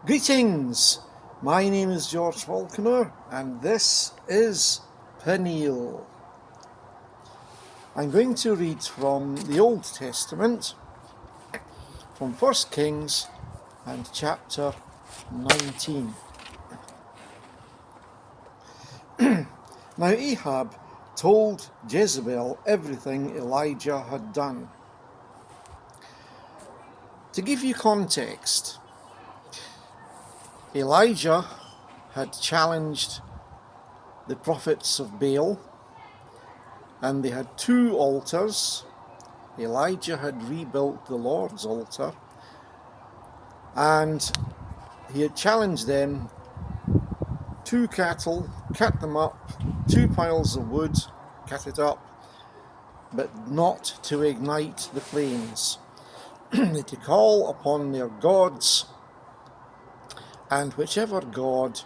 Greetings! My name is George Falconer and this is Peniel. I'm going to read from the Old Testament, from 1 Kings and chapter 19. Now Ahab told Jezebel everything Elijah had done. To give you context, Elijah had challenged the prophets of Baal, and they had two altars. Elijah had rebuilt the Lord's altar, and he had challenged them: two cattle, cut them up, two piles of wood, cut it up, but not to ignite the flames. They to call upon their gods, and whichever god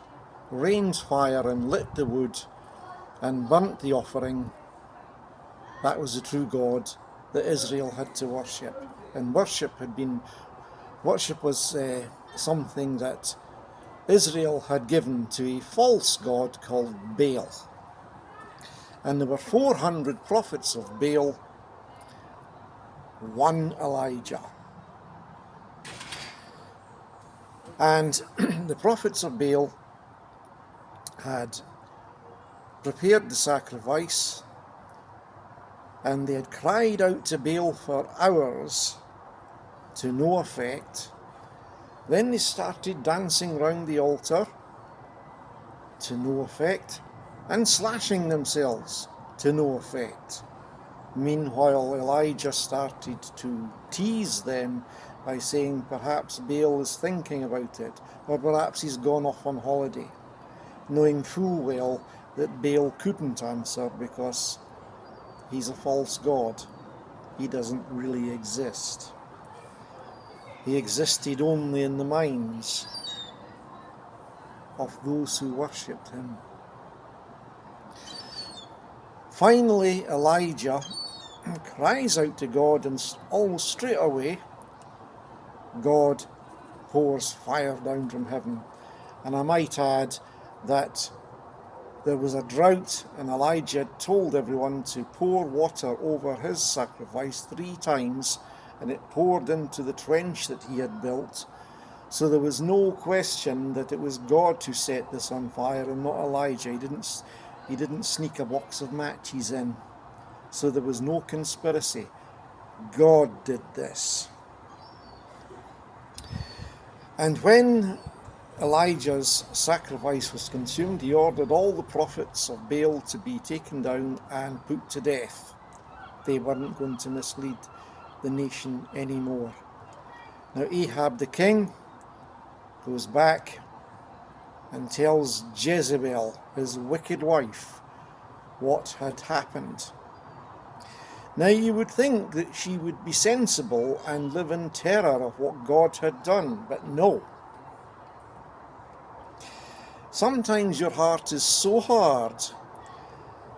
rained fire and lit the wood and burnt the offering, that was the true God that Israel had to worship. And worship was something that Israel had given to a false god called Baal. And there were 400 prophets of Baal, one Elijah. And the prophets of Baal had prepared the sacrifice, and they had cried out to Baal for hours to no effect. Then they started dancing round the altar to no effect, and slashing themselves to no effect. Meanwhile, Elijah started to tease them by saying perhaps Baal is thinking about it, or perhaps he's gone off on holiday, knowing full well that Baal couldn't answer because he's a false god. He doesn't really exist. He existed only in the minds of those who worshipped him. Finally, Elijah cries out to God, and almost straight away, God pours fire down from heaven. And I might add that there was a drought, and Elijah told everyone to pour water over his sacrifice 3 times, and it poured into the trench that he had built. So there was no question that it was God who set this on fire and not Elijah. He didn't sneak a box of matches in. So there was no conspiracy. God did this. And when Elijah's sacrifice was consumed, he ordered all the prophets of Baal to be taken down and put to death. They weren't going to mislead the nation anymore. Now Ahab the king goes back and tells Jezebel, his wicked wife, what had happened. Now you would think that she would be sensible and live in terror of what God had done, but no. Sometimes your heart is so hard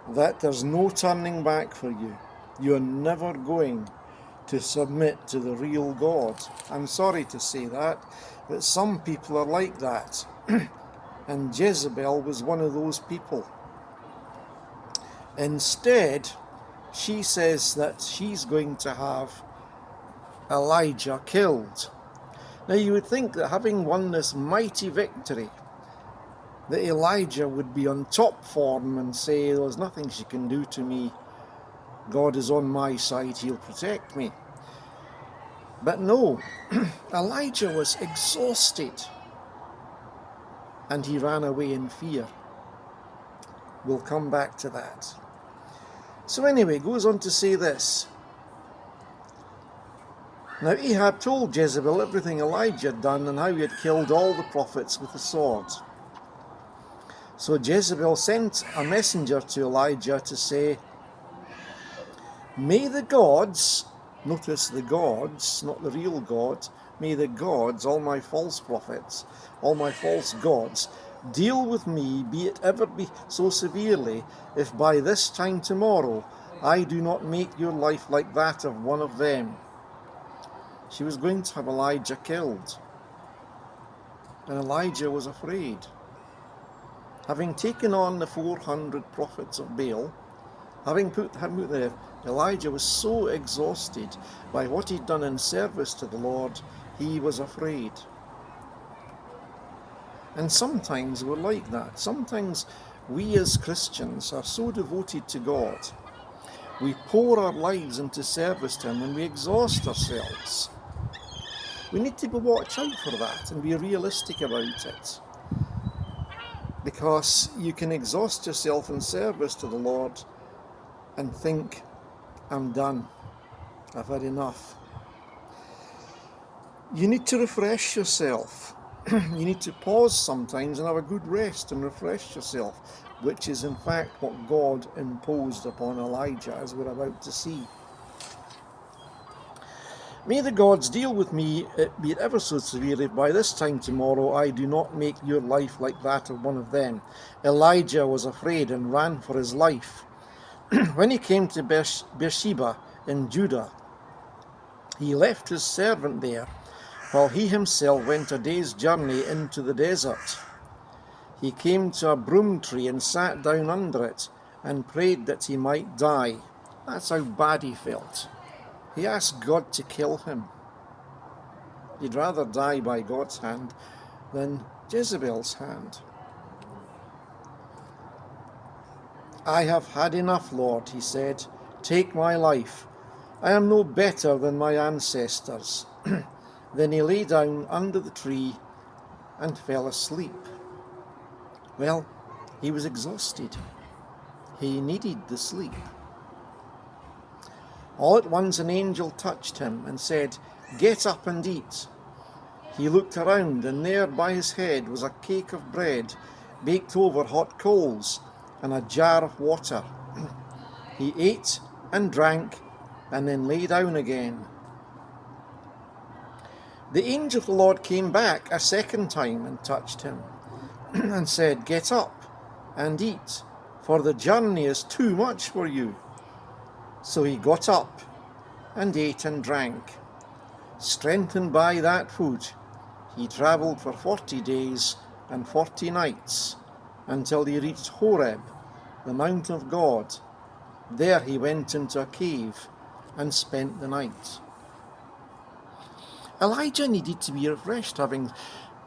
that there's no turning back for you. You're never going to submit to the real God. I'm sorry to say that, but some people are like that. And Jezebel was one of those people. Instead, she says that she's going to have Elijah killed. Now you would think that having won this mighty victory, that Elijah would be on top form and say, there's nothing she can do to me. God is on my side, he'll protect me. But no, Elijah was exhausted and he ran away in fear. We'll come back to that. So anyway, goes on to say this. Now Ahab told Jezebel everything Elijah had done and how he had killed all the prophets with the sword. So Jezebel sent a messenger to Elijah to say, may the gods, notice the gods, not the real God, may the gods, all my false prophets, all my false gods, deal with me, be it ever be so severely, if by this time tomorrow I do not make your life like that of one of them. She was going to have Elijah killed. and Elijah was afraid. Having taken on the 400 prophets of Baal, having put him out there, Elijah was so exhausted by what he'd done in service to the Lord, he was afraid. And sometimes we're like that. Sometimes we as Christians are so devoted to God, we pour our lives into service to Him and we exhaust ourselves. We need to watch out for that and be realistic about it. Because you can exhaust yourself in service to the Lord and think, I'm done, I've had enough. You need to refresh yourself. You need to pause sometimes and have a good rest and refresh yourself, which is in fact what God imposed upon Elijah, as we're about to see. May the gods deal with me, be it ever so severely, if by this time tomorrow I do not make your life like that of one of them. Elijah was afraid and ran for his life. When he came to Beersheba in Judah, he left his servant there, while he himself went a day's journey into the desert. He came to a broom tree and sat down under it and prayed that he might die. That's how bad he felt. He asked God to kill him. He'd rather die by God's hand than Jezebel's hand. I have had enough, Lord, he said. Take my life. I am no better than my ancestors. Then he lay down under the tree and fell asleep. Well, he was exhausted. He needed the sleep. All at once an angel touched him and said, Get up and eat. He looked around, and there by his head was a cake of bread baked over hot coals and a jar of water. He ate and drank and then lay down again. The angel of the Lord came back a second time and touched him and said, Get up and eat, for the journey is too much for you. So he got up and ate and drank. Strengthened by that food, he travelled for 40 days and 40 nights until he reached Horeb, the mountain of God. There he went into a cave and spent the night. Elijah needed to be refreshed, having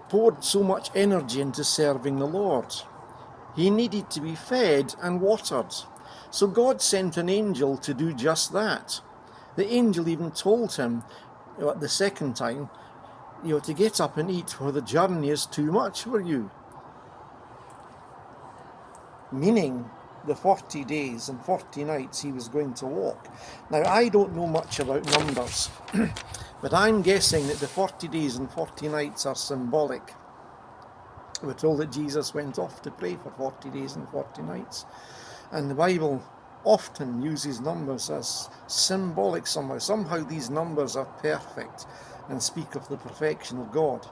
poured so much energy into serving the Lord. He needed to be fed and watered. So God sent an angel to do just that. The angel even told him the second time, to get up and eat, for the journey is too much for you. Meaning the 40 days and 40 nights he was going to walk. Now, I don't know much about numbers, but I'm guessing that the 40 days and 40 nights are symbolic. We're told that Jesus went off to pray for 40 days and 40 nights. And the Bible often uses numbers as symbolic somehow. Somehow these numbers are perfect and speak of the perfection of God.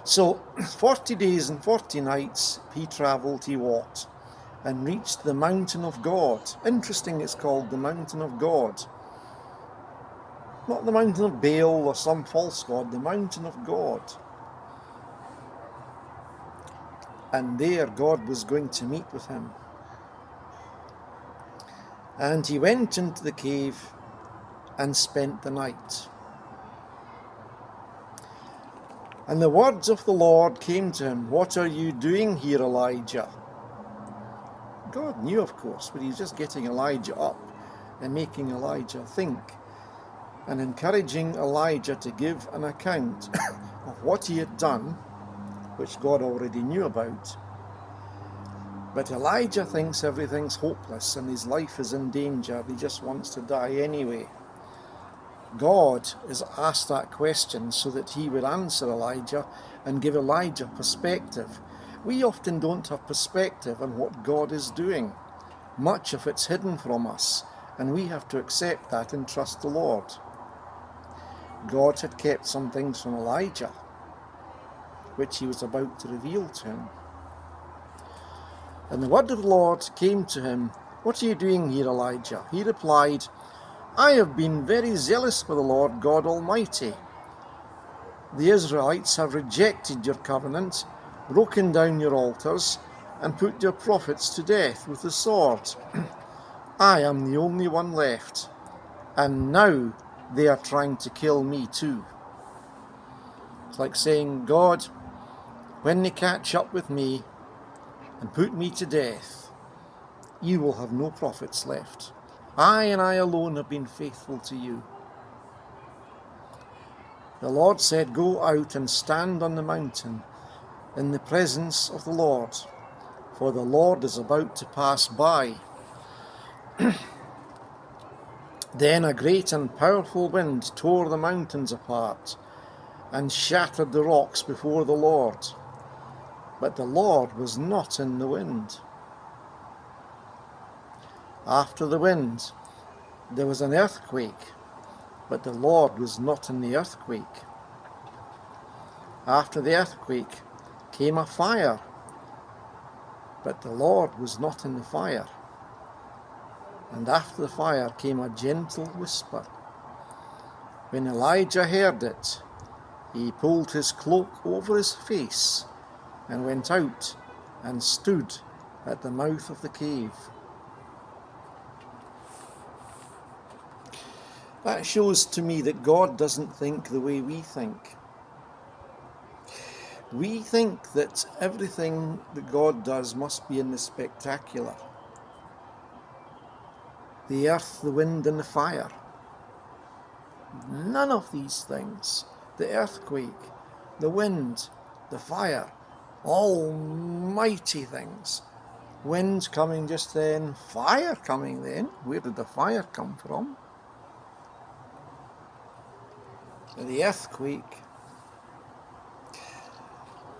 So 40 days and 40 nights he travelled, he walked, and reached the mountain of God. Interesting, it's called the mountain of God. Not the mountain of Baal or some false god, the mountain of God. And there God was going to meet with him. And he went into the cave and spent the night. And the words of the Lord came to him, What are you doing here, Elijah? God knew, of course, but he was just getting Elijah up and making Elijah think and encouraging Elijah to give an account of what he had done, which God already knew about. But Elijah thinks everything's hopeless and his life is in danger. He just wants to die anyway. God is asked that question so that he would answer Elijah and give Elijah perspective. We often don't have perspective on what God is doing. Much of it's hidden from us, and we have to accept that and trust the Lord. God had kept some things from Elijah, which he was about to reveal to him. And the word of the Lord came to him, What are you doing here, Elijah? He replied, I have been very zealous for the Lord God Almighty. The Israelites have rejected your covenant broken down your altars, and put your prophets to death with the sword. I am the only one left, and now they are trying to kill me too. It's like saying, God, when they catch up with me and put me to death, you will have no prophets left. I and I alone have been faithful to you. The Lord said, go out and stand on the mountain in the presence of the Lord, for the Lord is about to pass by. Then a great and powerful wind tore the mountains apart and shattered the rocks before the Lord. But the Lord was not in the wind. After the wind, there was an earthquake, but the Lord was not in the earthquake. After the earthquake came a fire, but the Lord was not in the fire. And after the fire came a gentle whisper. When Elijah heard it, he pulled his cloak over his face and went out and stood at the mouth of the cave. That shows to me that God doesn't think the way we think. We think that everything that God does must be in the spectacular. The earth, the wind and the fire. None of these things, the earthquake, the wind, the fire, almighty things. Wind coming just then, fire coming then. Where did the fire come from? The earthquake.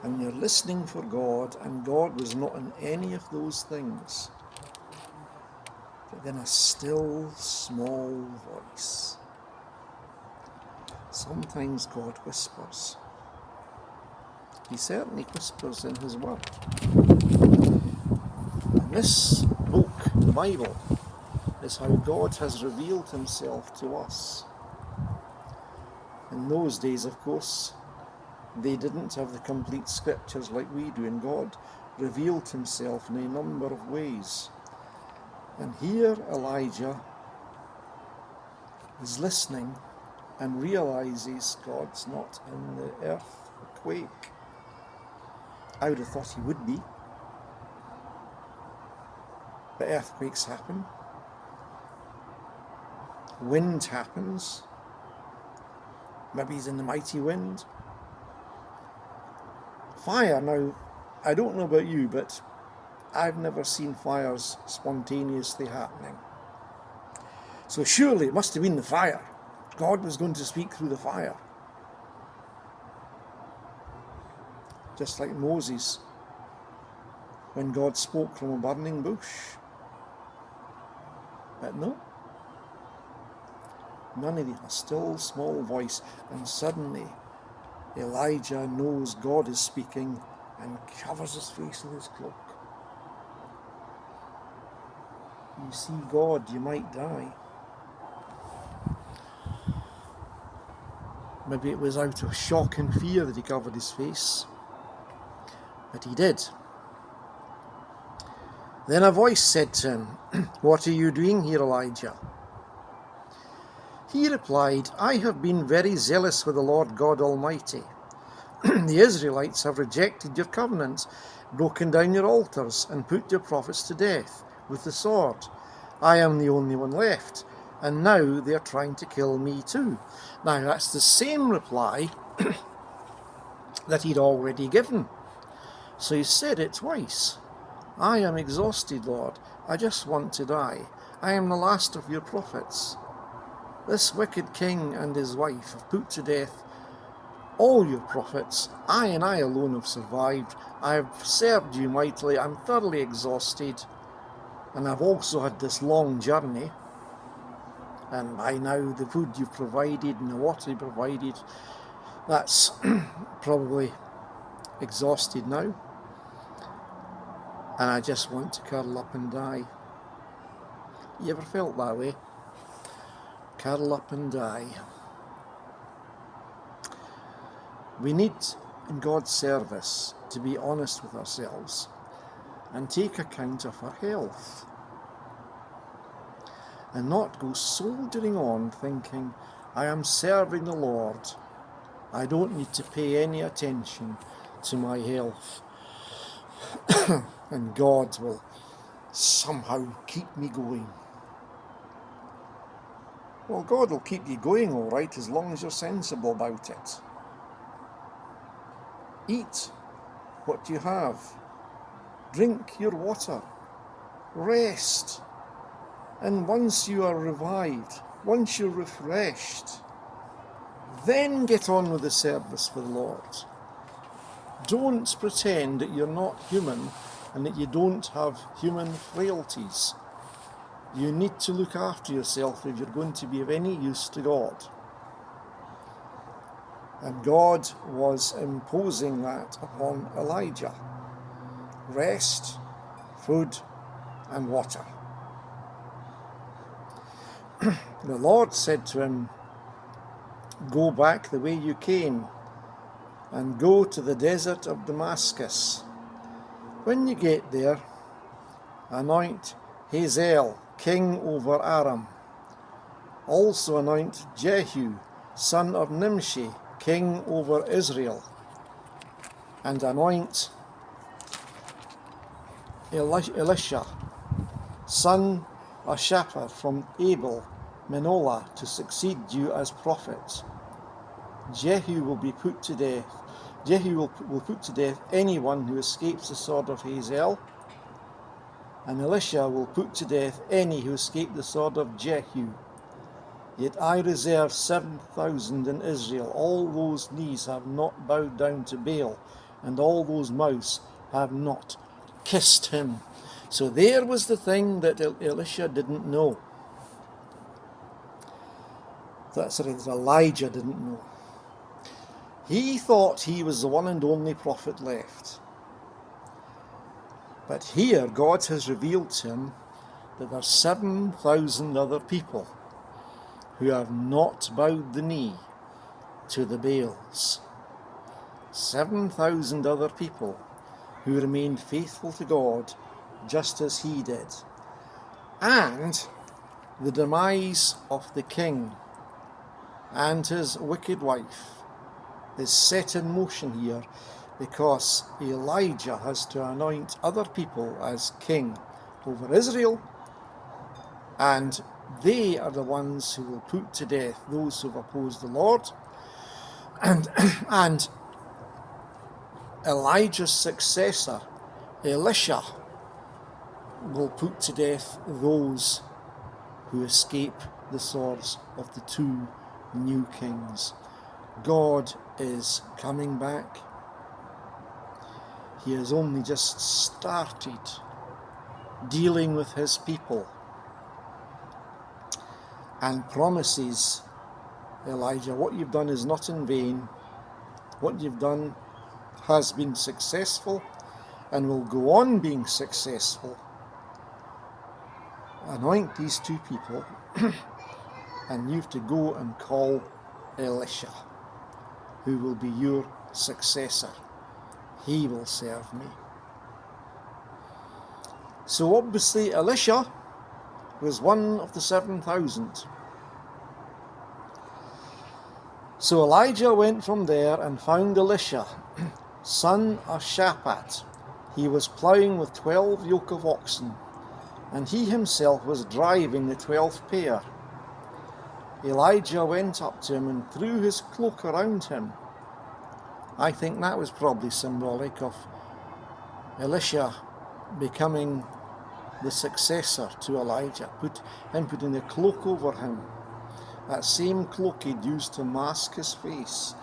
And you're listening for God, and God was not in any of those things. But then a still, small voice. Sometimes God whispers. He certainly whispers in his word. And this book, the Bible, is how God has revealed himself to us. In those days, of course, they didn't have the complete scriptures like we do, and God revealed himself in a number of ways. And here Elijah is listening and realizes God's not in the earthquake. I would have thought he would be. But earthquakes happen. Wind happens. Maybe he's in the mighty wind. Fire, now, I don't know about you, but I've never seen fires spontaneously happening. So surely it must have been the fire. God was going to speak through the fire. Just like Moses, when God spoke from a burning bush. But no. None of a still small voice, and suddenly Elijah knows God is speaking and covers his face with his cloak. You see God, you might die. Maybe it was out of shock and fear that he covered his face, but he did. Then a voice said to him, "What are you doing here, Elijah?" He replied, "I have been very zealous for the Lord God Almighty. The Israelites have rejected your covenant, broken down your altars, and put your prophets to death with the sword. I am the only one left, and now they are trying to kill me too." Now that's the same reply that he'd already given. So he said it twice. "I am exhausted, Lord. I just want to die. I am the last of your prophets. This wicked king and his wife have put to death all your prophets. I and I alone have survived. I have served you mightily. I'm thoroughly exhausted. And I've also had this long journey. And by now the food you've provided and the water you provided, that's probably exhausted now. And I just want to curl up and die." You ever felt that way? Curl up and die. We need in God's service to be honest with ourselves and take account of our health, and not go soldiering on thinking, I am serving the Lord, I don't need to pay any attention to my health, and God will somehow keep me going. Well, God will keep you going all right as long as you're sensible about it. Eat what you have. Drink your water. Rest. And once you are revived, once you're refreshed, then get on with the service for the Lord. Don't pretend that you're not human and that you don't have human frailties. You need to look after yourself if you're going to be of any use to God. And God was imposing that upon Elijah. Rest, food, and water. The Lord said to him, go back the way you came and go to the desert of Damascus. When you get there, anoint Hazael, king over Aram. Also anoint Jehu, son of Nimshi, king over Israel. And anoint Elisha, son of Shaphat from Abel Meholah, to succeed you as prophet. Jehu will be put to death. Jehu will put to death anyone who escapes the sword of Hazael, and Elisha will put to death any who escape the sword of Jehu. Yet I reserve 7,000 in Israel. All those knees have not bowed down to Baal, and all those mouths have not kissed him. So there was the thing that Elisha didn't know. That Elijah didn't know. He thought he was the one and only prophet left. But here God has revealed to him that there are 7,000 other people who have not bowed the knee to the Baals. 7,000 other people who remained faithful to God just as he did. And the demise of the king and his wicked wife is set in motion here because Elijah has to anoint other people as king over Israel, and they are the ones who will put to death those who have opposed the Lord, and Elijah's successor, Elisha, will put to death those who escape the swords of the two new kings. God is coming back. He has only just started dealing with his people and promises Elijah, what you've done is not in vain. What you've done has been successful and will go on being successful. Anoint these two people and you have to go and call Elisha, who will be your successor. He will serve me. So obviously Elisha was one of the 7,000. So Elijah went from there and found Elisha, son of Shaphat. He was ploughing with 12 yoke of oxen, and he himself was driving the 12th pair. Elijah went up to him and threw his cloak around him. I think that was probably symbolic of Elisha becoming the successor to Elijah, putting the cloak over him. That same cloak he'd used to mask his face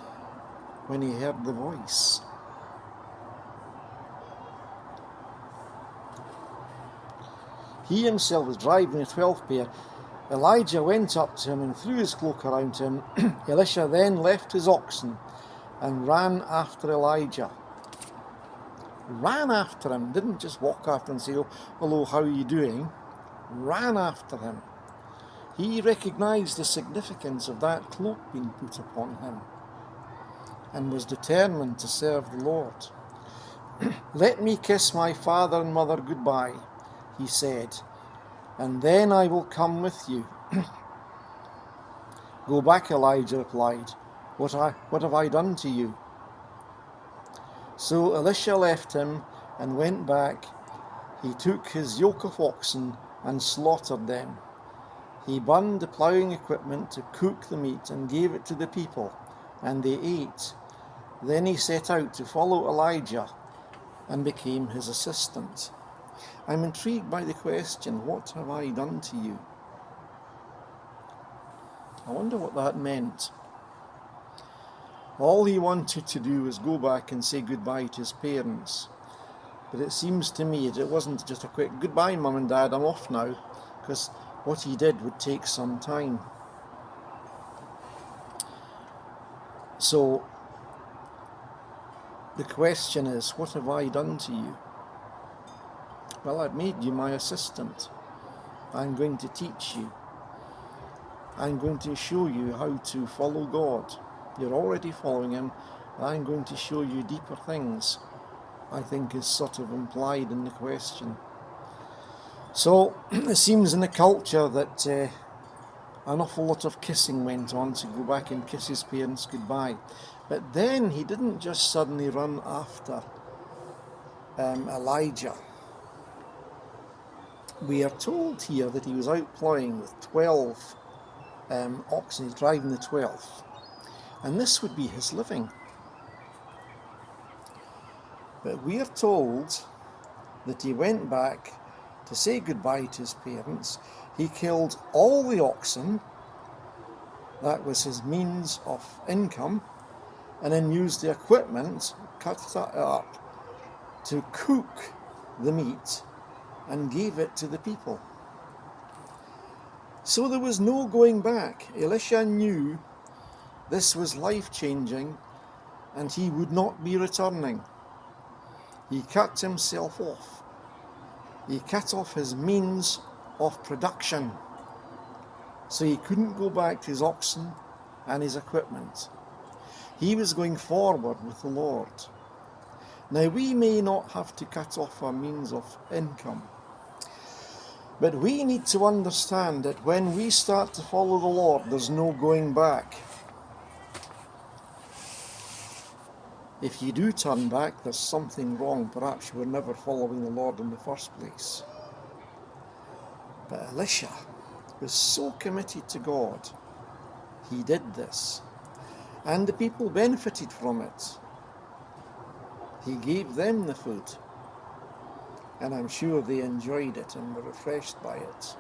when he heard the voice. He himself was driving the 12th pair. Elijah went up to him and threw his cloak around him. Elisha then left his oxen and ran after Elijah. Ran after him, didn't just walk after him and say, oh, hello, how are you doing? Ran after him. He recognized the significance of that cloak being put upon him. and was determined to serve the Lord. "Let me kiss my father and mother goodbye," he said, "and then I will come with you." "Go back," Elijah replied. What have I done to you?" So Elisha left him and went back. He took his yoke of oxen and slaughtered them. He burned the ploughing equipment to cook the meat and gave it to the people, and they ate. Then he set out to follow Elijah and became his assistant. I'm intrigued by the question, what have I done to you? I wonder what that meant. All he wanted to do was go back and say goodbye to his parents. But it seems to me that it wasn't just a quick goodbye, Mum and Dad, I'm off now, because what he did would take some time. So the question is, what have I done to you? Well, I've made you my assistant. I'm going to teach you. I'm going to show you how to follow God. You're already following him, and I'm going to show you deeper things, I think is sort of implied in the question. So it seems in the culture that an awful lot of kissing went on to go back and kiss his parents goodbye. But then he didn't just suddenly run after Elijah. We are told here that he was out ploughing with 12 oxen. He's driving the 12th. And this would be his living. But we are told that he went back to say goodbye to his parents. He killed all the oxen. That was his means of income. And then used the equipment, cut it up, to cook the meat and gave it to the people. So there was no going back. Elisha knew this was life-changing and he would not be returning. He cut himself off. He cut off his means of production. So he couldn't go back to his oxen and his equipment. He was going forward with the Lord. Now we may not have to cut off our means of income, but we need to understand that when we start to follow the Lord, there's no going back. If you do turn back, there's something wrong. Perhaps you were never following the Lord in the first place. But Elisha was so committed to God, he did this. And the people benefited from it. He gave them the food. And I'm sure they enjoyed it and were refreshed by it.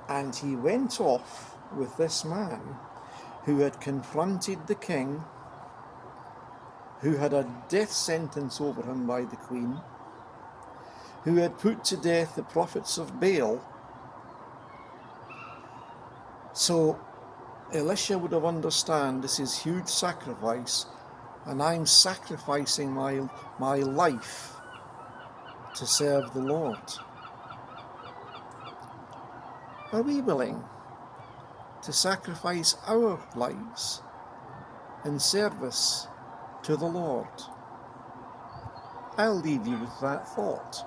And he went off with this man who had confronted the king, who had a death sentence over him by the queen, who had put to death the prophets of Baal. So Elisha would have understood this is huge sacrifice, and I'm sacrificing my life to serve the Lord. Are we willing to sacrifice our lives in service to the Lord? I'll leave you with that thought.